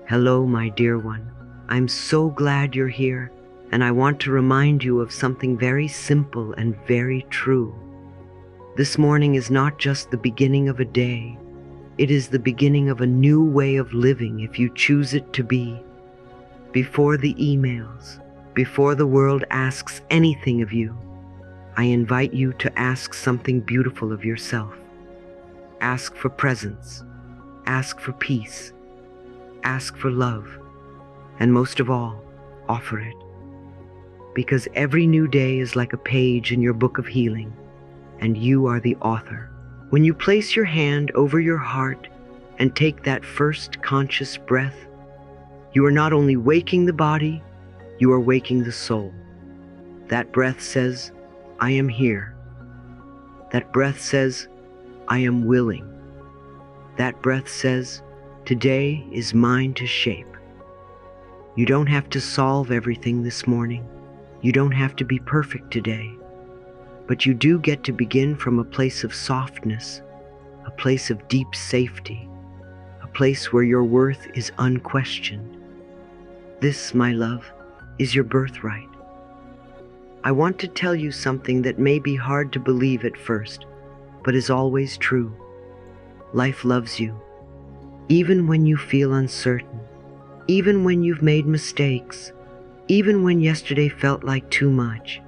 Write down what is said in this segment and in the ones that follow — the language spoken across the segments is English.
Hello, my dear one. I'm so glad you're here, and I want to remind you of something very simple and very true. This morning is not just the beginning of a day. It is the beginning of a new way of living if you choose it to be. Before the emails, before the world asks anything of you, I invite you to ask something beautiful of yourself. Ask for presence. Ask for peace. Ask for love. And most of all, offer it. Because every new day is like a page in your book of healing, and you are the author. When you place your hand over your heart and take that first conscious breath, you are not only waking the body, you are waking the soul. That breath says, I am here. That breath says, I am willing. That breath says, today is mine to shape. You don't have to solve everything this morning. You don't have to be perfect today. But you do get to begin from a place of softness, a place of deep safety, a place where your worth is unquestioned. This, my love, is your birthright. I want to tell you something that may be hard to believe at first, but is always true. Life loves you. Even when you feel uncertain, even when you've made mistakes, even when yesterday felt like too much,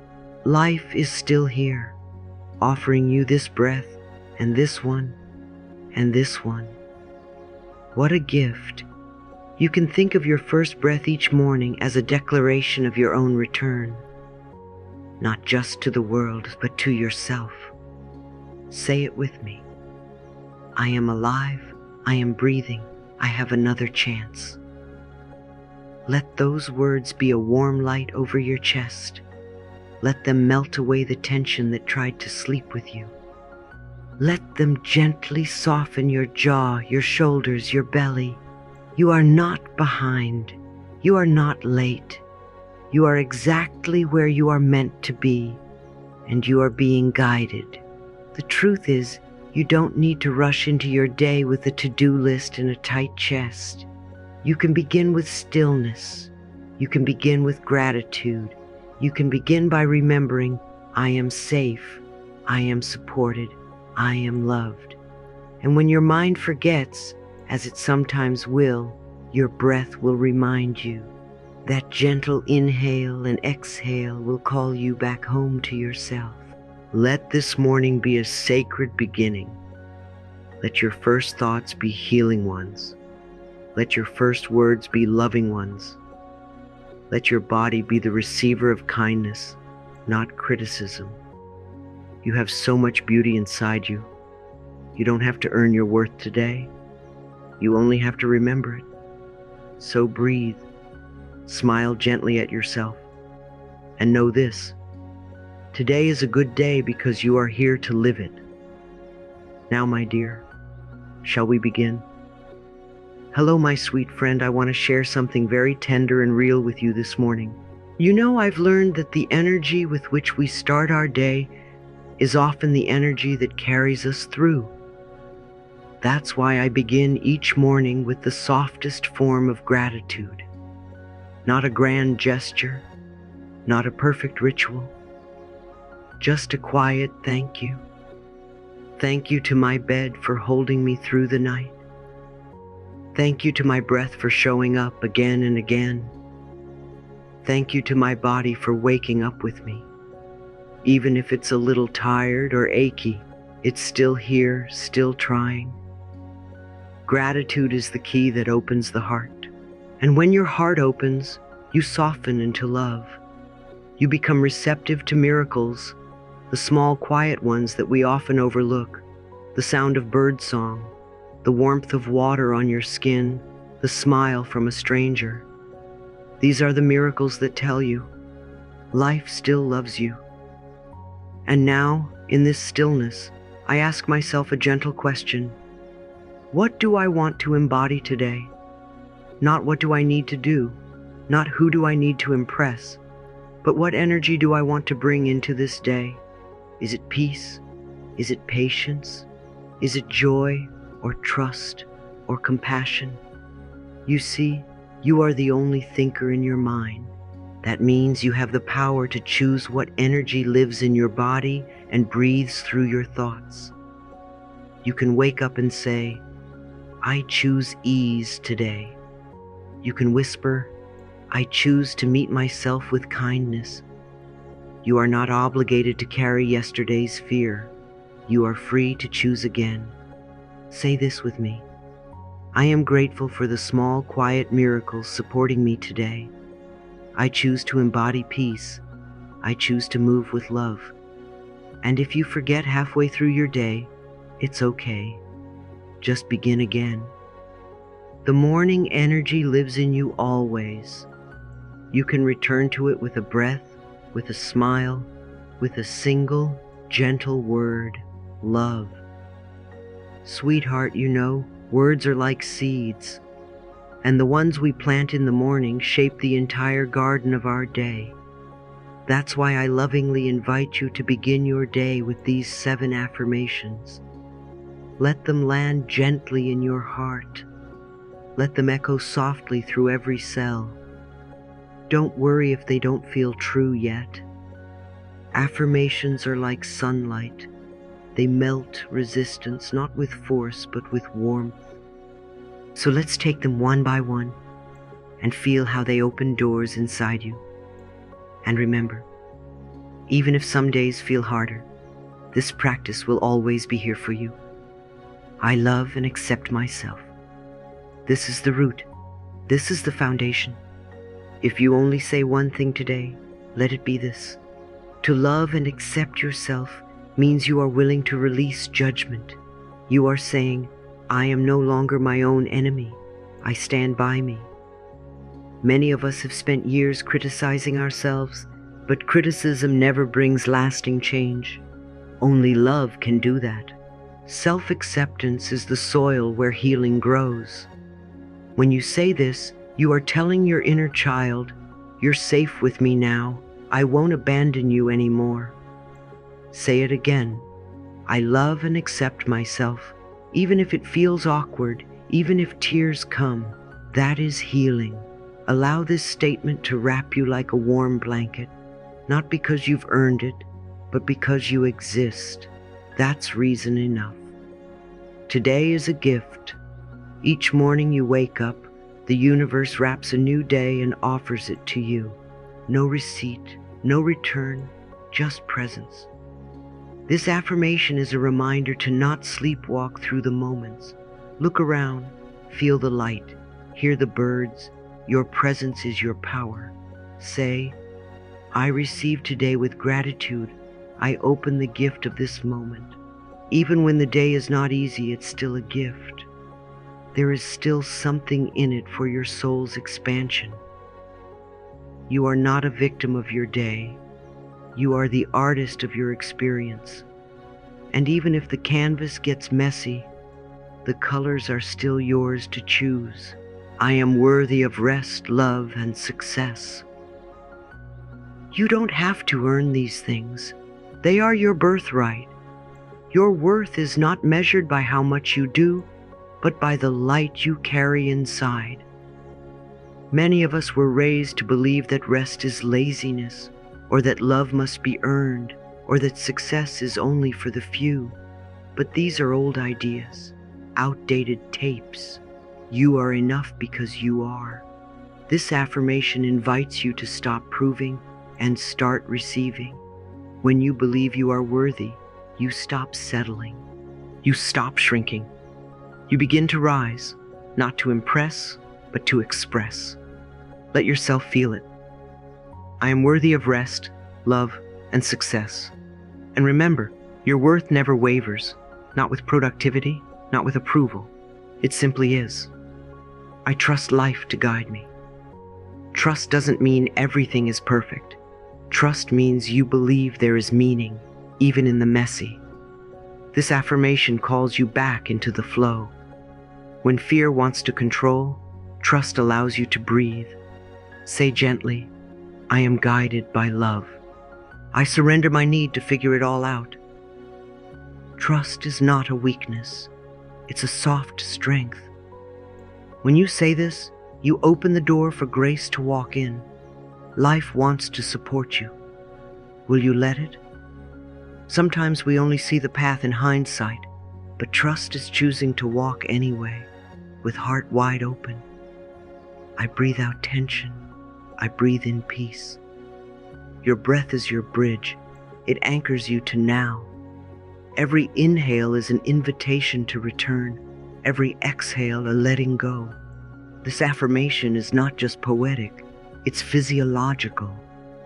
life is still here, offering you this breath and this one and this one. What a gift. You can think of your first breath each morning as a declaration of your own return, not just to the world, but to yourself. Say it with me. I am alive. I am breathing. I have another chance. Let those words be a warm light over your chest. Let them melt away the tension that tried to sleep with you. Let them gently soften your jaw, your shoulders, your belly. You are not behind. You are not late. You are exactly where you are meant to be, and you are being guided. The truth is, you don't need to rush into your day with a to-do list and a tight chest. You can begin with stillness. You can begin with gratitude. You can begin by remembering, I am safe. I am supported. I am loved. And when your mind forgets, as it sometimes will, your breath will remind you. That gentle inhale and exhale will call you back home to yourself. Let this morning be a sacred beginning. Let your first thoughts be healing ones. Let your first words be loving ones. Let your body be the receiver of kindness, not criticism. You have so much beauty inside you. You don't have to earn your worth today. You only have to remember it. So breathe. Smile gently at yourself. And know this. Today is a good day because you are here to live it. Now, my dear, shall we begin? Hello, my sweet friend. I want to share something very tender and real with you this morning. You know, I've learned that the energy with which we start our day is often the energy that carries us through. That's why I begin each morning with the softest form of gratitude. Not a grand gesture, not a perfect ritual, just a quiet thank you. Thank you to my bed for holding me through the night. Thank you to my breath for showing up again and again. Thank you to my body for waking up with me. Even if it's a little tired or achy, it's still here, still trying. Gratitude is the key that opens the heart. And when your heart opens, you soften into love. You become receptive to miracles, the small quiet ones that we often overlook, the sound of birdsong, the warmth of water on your skin, the smile from a stranger. These are the miracles that tell you, life still loves you. And now, in this stillness, I ask myself a gentle question. What do I want to embody today? Not what do I need to do, not who do I need to impress, but what energy do I want to bring into this day? Is it peace? Is it patience? Is it joy or trust or compassion? You see, you are the only thinker in your mind. That means you have the power to choose what energy lives in your body and breathes through your thoughts. You can wake up and say, I choose ease today. You can whisper, I choose to meet myself with kindness. You are not obligated to carry yesterday's fear. You are free to choose again. Say this with me. I am grateful for the small, quiet miracles supporting me today. I choose to embody peace. I choose to move with love. And if you forget halfway through your day, it's okay. Just begin again. The morning energy lives in you always. You can return to it with a breath, with a smile, with a single, gentle word, love. Sweetheart, you know, words are like seeds, and the ones we plant in the morning shape the entire garden of our day. That's why I lovingly invite you to begin your day with these 7 affirmations. Let them land gently in your heart. Let them echo softly through every cell. Don't worry if they don't feel true yet. Affirmations are like sunlight. They melt resistance, not with force, but with warmth. So let's take them one by one and feel how they open doors inside you. And remember, even if some days feel harder, this practice will always be here for you. I love and accept myself. This is the root. This is the foundation. If you only say one thing today, let it be this. To love and accept yourself means you are willing to release judgment. You are saying, I am no longer my own enemy. I stand by me. Many of us have spent years criticizing ourselves, but criticism never brings lasting change. Only love can do that. Self-acceptance is the soil where healing grows. When you say this, you are telling your inner child, you're safe with me now. I won't abandon you anymore. Say it again. I love and accept myself, even if it feels awkward, even if tears come. That is healing. Allow this statement to wrap you like a warm blanket, not because you've earned it, but because you exist. That's reason enough. Today is a gift. Each morning you wake up, the universe wraps a new day and offers it to you. No receipt, no return, just presence. This affirmation is a reminder to not sleepwalk through the moments. Look around, feel the light, hear the birds. Your presence is your power. Say, I receive today with gratitude. I open the gift of this moment. Even when the day is not easy, it's still a gift. There is still something in it for your soul's expansion. You are not a victim of your day. You are the artist of your experience. And even if the canvas gets messy, the colors are still yours to choose. I am worthy of rest, love, and success. You don't have to earn these things. They are your birthright. Your worth is not measured by how much you do, but by the light you carry inside. Many of us were raised to believe that rest is laziness, or that love must be earned, or that success is only for the few. But these are old ideas, outdated tapes. You are enough because you are. This affirmation invites you to stop proving and start receiving. When you believe you are worthy, you stop settling. You stop shrinking. You begin to rise, not to impress, but to express. Let yourself feel it. I am worthy of rest, love, and success. And remember, your worth never wavers, not with productivity, not with approval. It simply is. I trust life to guide me. Trust doesn't mean everything is perfect. Trust means you believe there is meaning, even in the messy. This affirmation calls you back into the flow. When fear wants to control, trust allows you to breathe. Say gently, I am guided by love. I surrender my need to figure it all out. Trust is not a weakness. It's a soft strength. When you say this, You open the door for grace to walk in. Life wants to support you. Will you let it? Sometimes we only see the path in hindsight, but trust is choosing to walk anyway, with heart wide open. I breathe out tension. I breathe in peace. Your breath is your bridge. It anchors you to now. Every inhale is an invitation to return. Every exhale a letting go. This affirmation is not just poetic, it's physiological.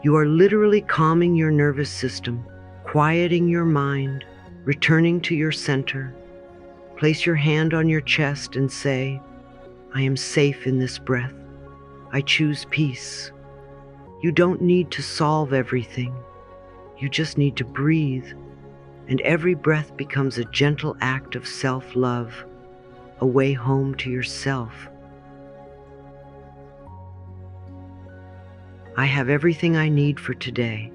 You are literally calming your nervous system, quieting your mind, returning to your center. Place your hand on your chest and say, I am safe in this breath. I choose peace. You don't need to solve everything. You just need to breathe. And every breath becomes a gentle act of self-love, a way home to yourself. I have everything I need for today.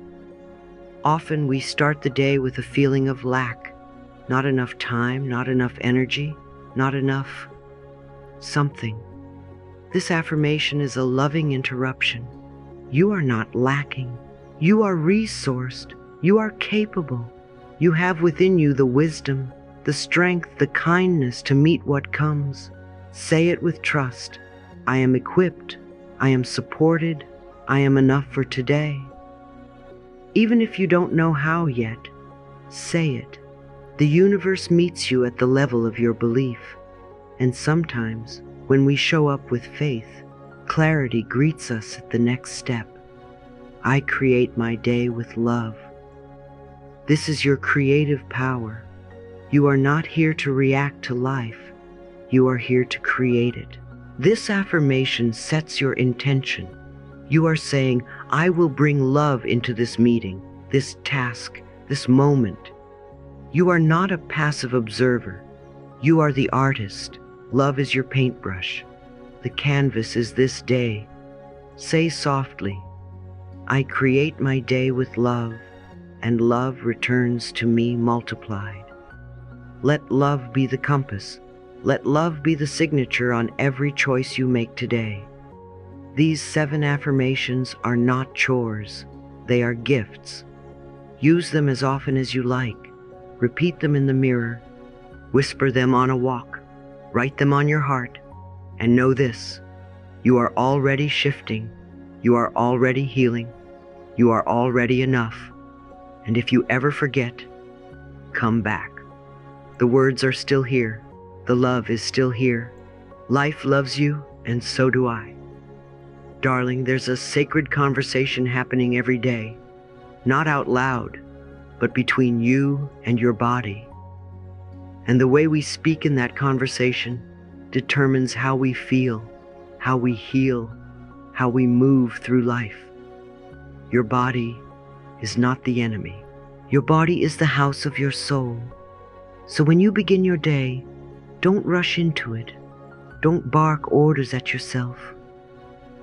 Often we start the day with a feeling of lack. Not enough time, not enough energy, not enough something. This affirmation is a loving interruption. You are not lacking. You are resourced. You are capable. You have within you the wisdom, the strength, the kindness to meet what comes. Say it with trust. I am equipped. I am supported. I am enough for today. Even if you don't know how yet, say it. The universe meets you at the level of your belief. And sometimes, when we show up with faith, clarity greets us at the next step. I create my day with love. This is your creative power. You are not here to react to life. You are here to create it. This affirmation sets your intention. You are saying, I will bring love into this meeting, this task, this moment. You are not a passive observer. You are the artist. Love is your paintbrush. The canvas is this day. Say softly, I create my day with love, and love returns to me multiplied. Let love be the compass. Let love be the signature on every choice you make today. These 7 affirmations are not chores. They are gifts. Use them as often as you like. Repeat them in the mirror. Whisper them on a walk. Write them on your heart. And know this, you are already shifting. You are already healing. You are already enough. And if you ever forget, come back. The words are still here. The love is still here. Life loves you, and so do I. Darling, there's a sacred conversation happening every day. Not out loud, but between you and your body. And the way we speak in that conversation determines how we feel, how we heal, how we move through life. Your body is not the enemy. Your body is the house of your soul. So when you begin your day, don't rush into it. Don't bark orders at yourself.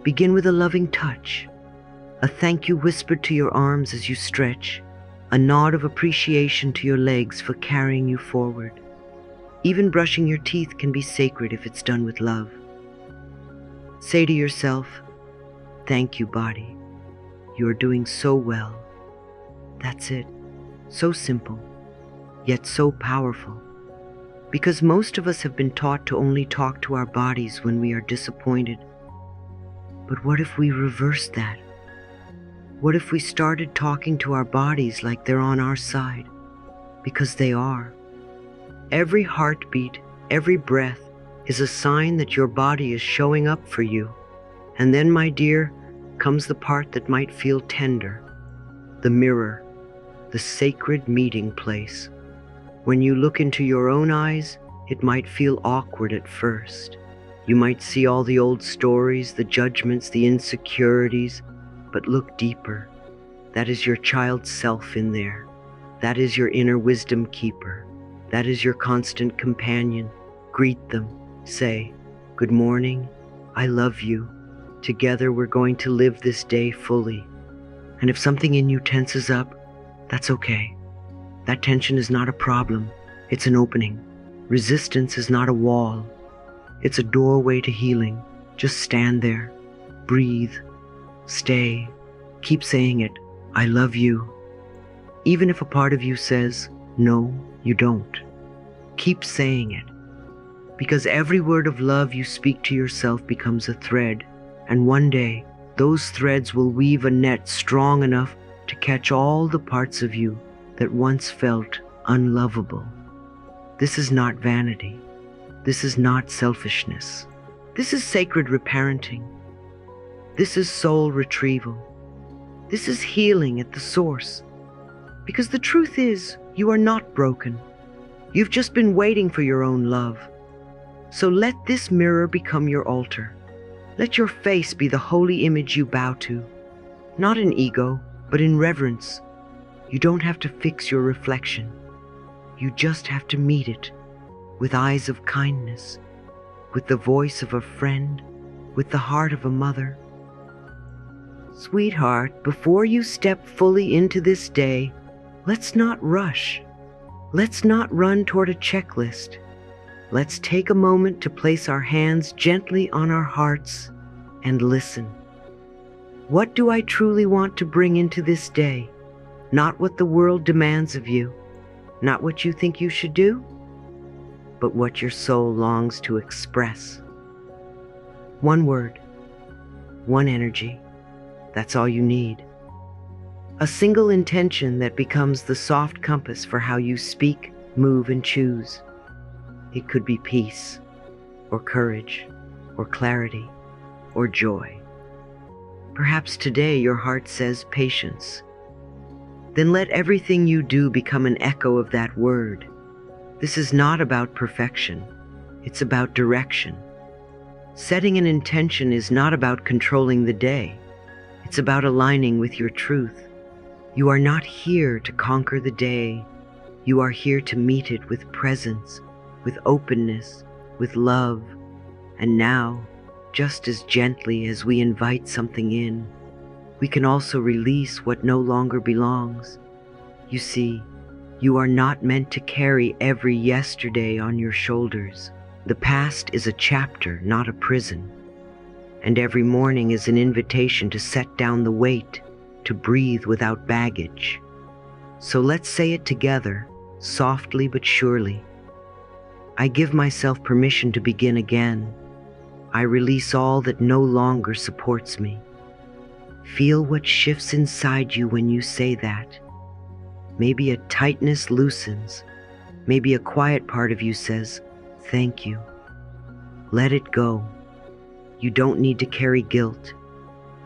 Begin with a loving touch, a thank you whispered to your arms as you stretch, a nod of appreciation to your legs for carrying you forward. Even brushing your teeth can be sacred if it's done with love. Say to yourself, thank you, body. You are doing so well. That's it. So simple, yet so powerful. Because most of us have been taught to only talk to our bodies when we are disappointed. But what if we reversed that? What if we started talking to our bodies like they're on our side? Because they are. Every heartbeat, every breath is a sign that your body is showing up for you. And then, my dear, comes the part that might feel tender. The mirror, the sacred meeting place. When you look into your own eyes, it might feel awkward at first. You might see all the old stories, the judgments, the insecurities, but look deeper. That is your child self in there. That is your inner wisdom keeper. That is your constant companion. Greet them. Say, good morning. I love you. Together we're going to live this day fully. And if something in you tenses up, that's okay. That tension is not a problem. It's an opening. Resistance is not a wall. It's a doorway to healing. Just stand there, breathe, stay, keep saying it, I love you. Even if a part of you says, no, you don't. Keep saying it. Because every word of love you speak to yourself becomes a thread, and one day, those threads will weave a net strong enough to catch all the parts of you that once felt unlovable. This is not vanity. This is not selfishness. This is sacred reparenting. This is soul retrieval. This is healing at the source. Because the truth is, you are not broken. You've just been waiting for your own love. So let this mirror become your altar. Let your face be the holy image you bow to. Not in ego, but in reverence. You don't have to fix your reflection. You just have to meet it with eyes of kindness, with the voice of a friend, with the heart of a mother. Sweetheart, before you step fully into this day, let's not rush. Let's not run toward a checklist. Let's take a moment to place our hands gently on our hearts and listen. What do I truly want to bring into this day? Not what the world demands of you, not what you think you should do, but what your soul longs to express. One word, one energy, that's all you need. A single intention that becomes the soft compass for how you speak, move, and choose. It could be peace, or courage, or clarity, or joy. Perhaps today your heart says patience. Then let everything you do become an echo of that word. This is not about perfection. It's about direction. Setting an intention is not about controlling the day. It's about aligning with your truth. You are not here to conquer the day. You are here to meet it with presence, with openness, with love. And now, just as gently as we invite something in, we can also release what no longer belongs. You see, you are not meant to carry every yesterday on your shoulders. The past is a chapter, not a prison. And every morning is an invitation to set down the weight, to breathe without baggage. So let's say it together, softly but surely. I give myself permission to begin again. I release all that no longer supports me. Feel what shifts inside you when you say that. Maybe a tightness loosens. Maybe a quiet part of you says, thank you. Let it go. You don't need to carry guilt.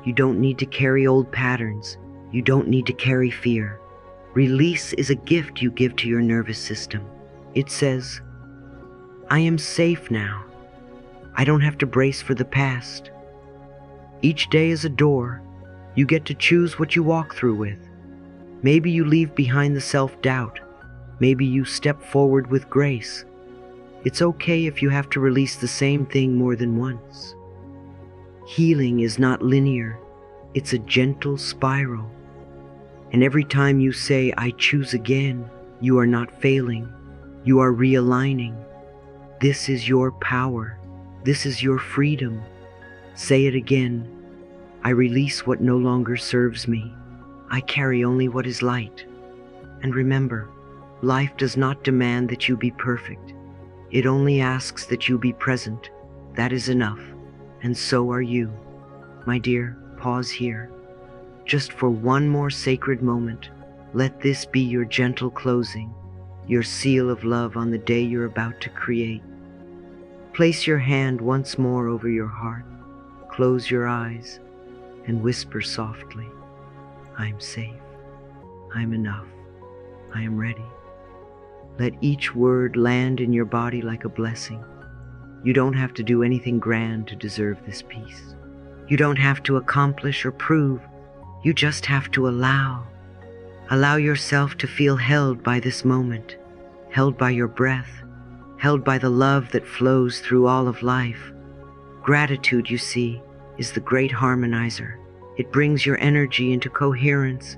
You don't need to carry old patterns. You don't need to carry fear. Release is a gift you give to your nervous system. It says, I am safe now. I don't have to brace for the past. Each day is a door. You get to choose what you walk through with. Maybe you leave behind the self-doubt. Maybe you step forward with grace. It's okay if you have to release the same thing more than once. Healing is not linear. It's a gentle spiral. And every time you say, I choose again, you are not failing. You are realigning. This is your power. This is your freedom. Say it again. I release what no longer serves me. I carry only what is light. And remember, life does not demand that you be perfect. It only asks that you be present. That is enough. And so are you. My dear, pause here. Just for one more sacred moment, let this be your gentle closing, your seal of love on the day you're about to create. Place your hand once more over your heart, close your eyes, and whisper softly, I am safe, I am enough, I am ready. Let each word land in your body like a blessing. You don't have to do anything grand to deserve this peace. You don't have to accomplish or prove. You just have to allow. Allow yourself to feel held by this moment, held by your breath, held by the love that flows through all of life. Gratitude, you see, is the great harmonizer. It brings your energy into coherence.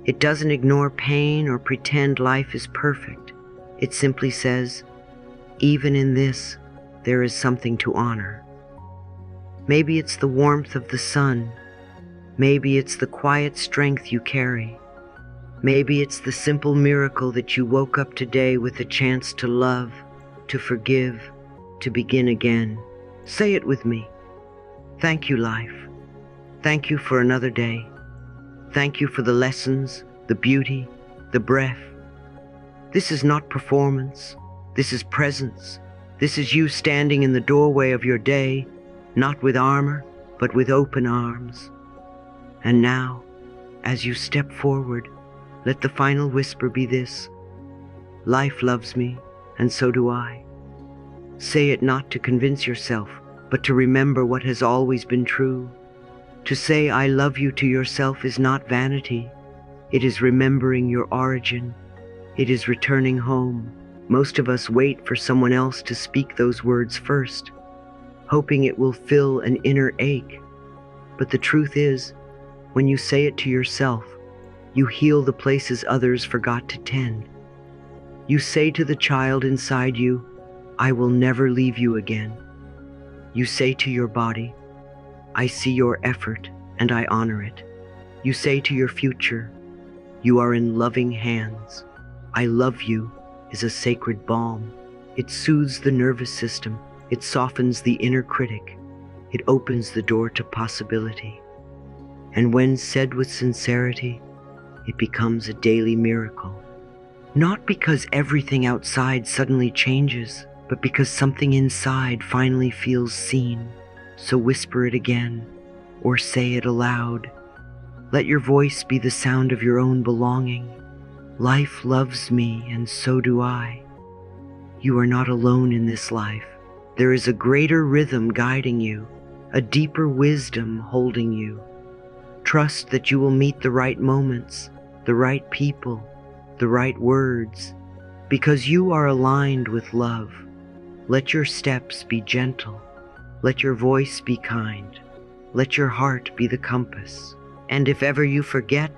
It doesn't ignore pain or pretend life is perfect. It simply says, even in this, there is something to honor. Maybe it's the warmth of the sun. Maybe it's the quiet strength you carry. Maybe it's the simple miracle that you woke up today with a chance to love, to forgive, to begin again. Say it with me. Thank you, life. Thank you for another day. Thank you for the lessons, the beauty, the breath. This is not performance. This is presence. This is you standing in the doorway of your day, not with armor, but with open arms. And now, as you step forward, let the final whisper be this: life loves me, and so do I. Say it not to convince yourself, but to remember what has always been true. To say I love you to yourself is not vanity. It is remembering your origin. It is returning home. Most of us wait for someone else to speak those words first, hoping it will fill an inner ache. But the truth is, when you say it to yourself, you heal the places others forgot to tend. You say to the child inside you, I will never leave you again. You say to your body, I see your effort and I honor it. You say to your future, you are in loving hands. I love you is a sacred balm. It soothes the nervous system. It softens the inner critic. It opens the door to possibility. And when said with sincerity, it becomes a daily miracle. Not because everything outside suddenly changes, but because something inside finally feels seen. So whisper it again, or say it aloud. Let your voice be the sound of your own belonging. Life loves me, and so do I. You are not alone in this life. There is a greater rhythm guiding you, a deeper wisdom holding you. Trust that you will meet the right moments, the right people, the right words, because you are aligned with love. Let your steps be gentle. Let your voice be kind. Let your heart be the compass. And if ever you forget,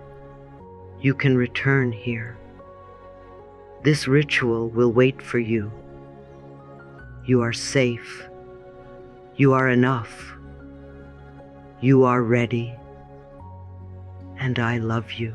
you can return here. This ritual will wait for you. You are safe. You are enough. You are ready. And I love you.